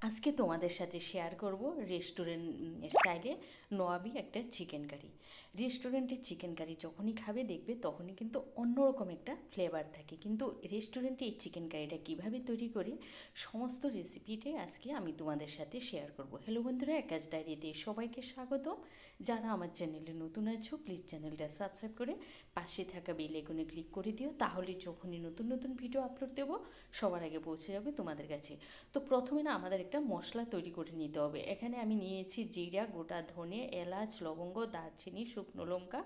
আজকে তোমাদের সাথে শেয়ার করব রেস্টুরেন্ট স্টাইলে নোয়াবি একটা চিকেন কারি। রেস্টুরেন্টের চিকেন কারি যখনই খাবে দেখবে তখনই কিন্তু অন্যরকম একটা ফ্লেভার থাকে, কিন্তু রেস্টুরেন্টে এই চিকেন কারিটা কীভাবে তৈরি করে সমস্ত রেসিপিটাই আজকে আমি তোমাদের সাথে শেয়ার করব। হ্যালো বন্ধুরা, একাজ ডায়েরিতে সবাইকে স্বাগত। যারা আমার চ্যানেলে নতুন আছো প্লিজ চ্যানেলটা সাবস্ক্রাইব করে পাশে থাকা বেল আইকনে ক্লিক করে দিও, তাহলে যখনই নতুন নতুন ভিডিও আপলোড দেবো সবার আগে পৌঁছে যাবে তোমাদের কাছে। তো প্রথমে না আমাদের একটা মশলা তৈরি করে নিতে হবে। এখানে আমি নিয়েছি জিরা, গোটা ধনে, এলাচ, লবঙ্গ, দারচিনি, শুকনো লঙ্কা,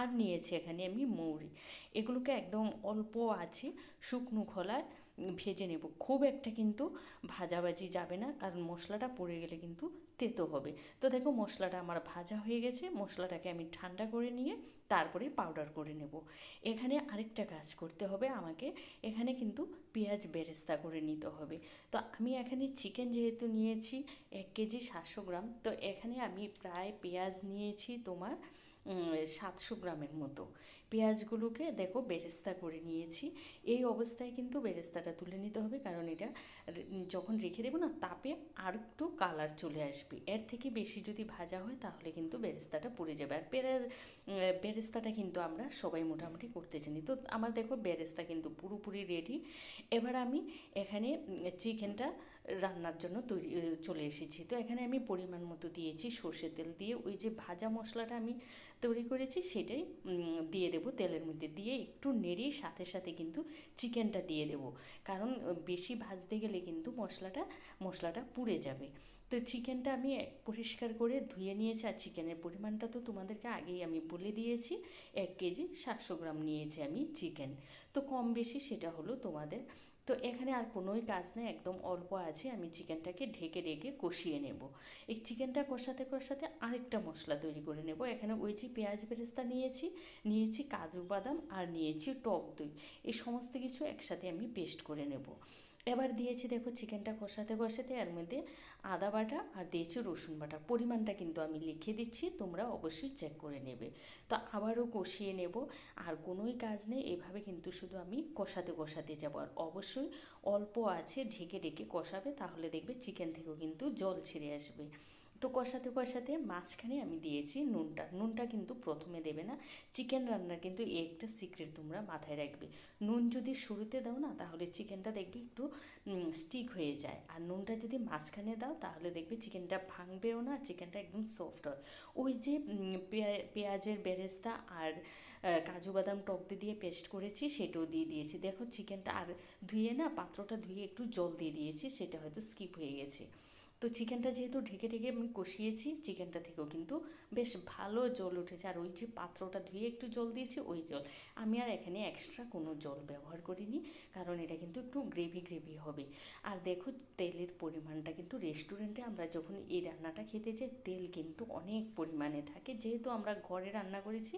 আর নিয়েছি এখানে আমি মৌরি। এগুলোকে একদম অল্প আছে শুকনো খোলায় ভেজে নেব। খুব একটা কিন্তু ভাজাভাজি যাবে না, কারণ মশলাটা পড়ে গেলে কিন্তু তেতো হবে। তো দেখো মশলাটা আমার ভাজা হয়ে গেছে। মশলাটাকে আমি ঠান্ডা করে নিয়ে তারপরে পাউডার করে নেব। এখানে আরেকটা কাজ করতে হবে আমাকে, এখানে কিন্তু পেঁয়াজ বেরেস্তা করে নিতে হবে। তো আমি এখানে চিকেন যেহেতু নিয়েছি 1 কেজি 700 গ্রাম, তো এখানে আমি প্রায় পেঁয়াজ নিয়েছি তোমার 700 গ্রামের মতো। পেঁয়াজগুলোকে দেখো বেরেস্তা করে নিয়েছি। এই অবস্থায় কিন্তু বেরেস্তাটা তুলে নিতে হবে, কারণ এটা যখন রেখে দেবো না তাপে আর একটু কালার চলে আসবে। এর থেকে বেশি যদি ভাজা হয় তাহলে কিন্তু বেরেস্তাটা পুড়ে যাবে। আর বেরেস্তাটা কিন্তু আমরা সবাই মোটামুটি করতে জানি। তো আমার দেখো বেরেস্তা কিন্তু পুরোপুরি রেডি। এবার আমি এখানে চিকেনটা রান্নার জন্য চলে এসেছি। তো এখানে আমি পরিমাণ মতো দিয়েছি সর্ষের তেল, দিয়ে ওই যে ভাজা মশলাটা আমি তৈরি করেছি সেটাই দিয়ে দেবো। তেলের মধ্যে দিয়ে একটু নেড়ে সাথে সাথে কিন্তু চিকেনটা দিয়ে দেবো, কারণ বেশি ভাজতে গেলে কিন্তু মশলাটা পুড়ে যাবে। তো চিকেনটা আমি পরিষ্কার করে ধুয়ে নিয়েছি, আর চিকেনের পরিমাণটা তো তোমাদেরকে আগেই আমি বলে দিয়েছি। 1 কেজি 700 গ্রাম নিয়েছি আমি চিকেন। তো কম বেশি সেটা হলো তোমাদের। তো এখানে আর কোনোই কাজ নেই, একদম অল্প আছে। আমি চিকেনটাকে ঢেকে ঢেকে কষিয়ে নেব। এই চিকেনটা কষাতে কষাতে আরেকটা মশলা তৈরি করে নেব। এখানে ওই যে পেঁয়াজ বেরেস্তা নিয়েছি কাজু বাদাম, আর নিয়েছি টক দই। এই সমস্ত কিছু একসাথে আমি পেস্ট করে নেব। এবার দিয়েছি দেখো চিকেনটা কষাতে কষাতে এর মধ্যে আদা বাটা আর দিয়েছি রসুন বাটা। পরিমাণটা কিন্তু আমি লিখে দিচ্ছি, তোমরা অবশ্যই চেক করে নেবে। তো আবারও কষিয়ে নেব। আর কোনোই কাজ নেই, এভাবে কিন্তু শুধু আমি কষাতে কষাতে যাব। আর অবশ্যই অল্প আছে ঢেকে ঢেকে কষাবে, তাহলে দেখবে চিকেন থেকেও কিন্তু জল ছেড়ে আসবে। তো কষাতে কষাতে মাঝখানে আমি দিয়েছি নুনটা কিন্তু প্রথমে দেবে না। চিকেন রান্নার কিন্তু এই একটা সিক্রেট তোমরা মাথায় রাখবে। নুন যদি শুরুতে দাও না তাহলে চিকেনটা দেখবে একটু স্টিক হয়ে যায়, আর নুনটা যদি মাঝখানে দাও তাহলে দেখবে চিকেনটা ভাঙবেও না, চিকেনটা একদম সফট হয়। ওই যে পেঁয়াজের বেরেস্তা আর কাজু বাদাম টক দিয়ে পেস্ট করেছি সেটাও দিয়ে দিয়েছি। দেখো চিকেনটা আর ধুয়ে না, পাত্রটা ধুয়ে একটু জল দিয়ে দিয়েছি, সেটা হয়তো স্কিপ হয়ে গেছে। তো চিকেনটা যেহেতু ঢেকে ঢেকে আমি কষিয়েছি, চিকেনটা থেকেও কিন্তু বেশ ভালো জল উঠেছে। আর ওই যে পাত্রটা ধুয়ে একটু জল দিয়েছি ওই জল, আমি আর এখানে এক্সট্রা কোনো জল ব্যবহার করিনি, কারণ এটা কিন্তু একটু গ্রেভি গ্রেভি হবে। আর দেখো তেলের পরিমাণটা কিন্তু রেস্টুরেন্টে আমরা যখন এই রান্নাটা খেতে যাই তেল কিন্তু অনেক পরিমাণে থাকে, যেহেতু আমরা ঘরে রান্না করেছি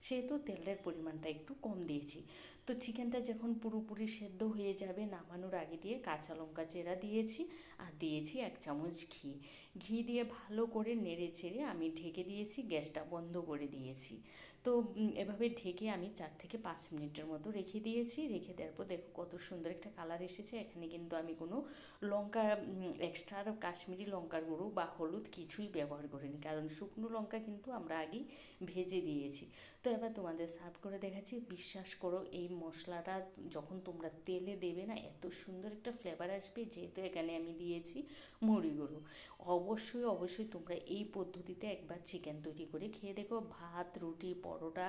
সেহেতু তেলের পরিমাণটা একটু কম দিয়েছি। তো চিকেনটা যখন পুরোপুরি সেদ্ধ হয়ে যাবে নামানোর আগে দিয়ে কাঁচা লঙ্কা চেরা দিয়েছি, আর দিয়েছি 1 চামচ ঘি। ঘি দিয়ে ভালো করে নেড়ে চেড়ে আমি ঢেকে দিয়েছি, গ্যাসটা বন্ধ করে দিয়েছি। তো এভাবে ঢেকে আমি 4 থেকে 5 মিনিটের মতো রেখে দিয়েছি। রেখে দেওয়ার পর দেখো কত সুন্দর একটা কালার এসেছে। এখানে কিন্তু আমি কোনো লঙ্কা এক্সট্রা কাশ্মীরি লঙ্কার গুঁড়ো বা হলুদ কিছুই ব্যবহার করিনি, কারণ শুকনো লঙ্কা কিন্তু আমরা আগেই ভেজে দিয়েছি। তো এবার তোমাদের সার্ভ করে দেখাচ্ছি। বিশ্বাস করো এই মশলাটা যখন তোমরা তেলে দেবে না এত সুন্দর একটা ফ্লেভার আসবে, যেহেতু এখানে আমি দিয়েছি মুড়ি গুঁড়ো। অবশ্যই অবশ্যই তোমরা এই পদ্ধতিতে একবার চিকেন তৈরি করে খেয়ে দেখো। ভাত, রুটি, পরোটা,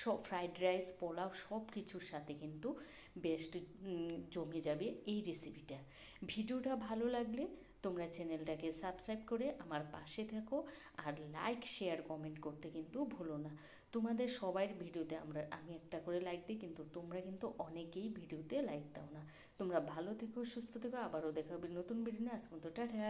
সব ফ্রাইড রাইস, পোলাও সব কিছুর সাথে কিন্তু বেস্ট জমে যাবে এই রেসিপিটা। ভিডিওটা ভালো লাগলে তোমরা চ্যানেলটাকে সাবস্ক্রাইব করে আমার পাশে থেকো, আর লাইক শেয়ার কমেন্ট করতে কিন্তু ভুলো না। তোমাদের সবার ভিডিওতে আমি একটা করে লাইক দিই, কিন্তু তোমরা কিন্তু অনেকেই ভিডিওতে লাইক দাও না। তোমরা ভালো থেকো, সুস্থ থেকো, আবারও দেখা হবে নতুন ভিডিও নিয়ে। আজকে মতো টাটা।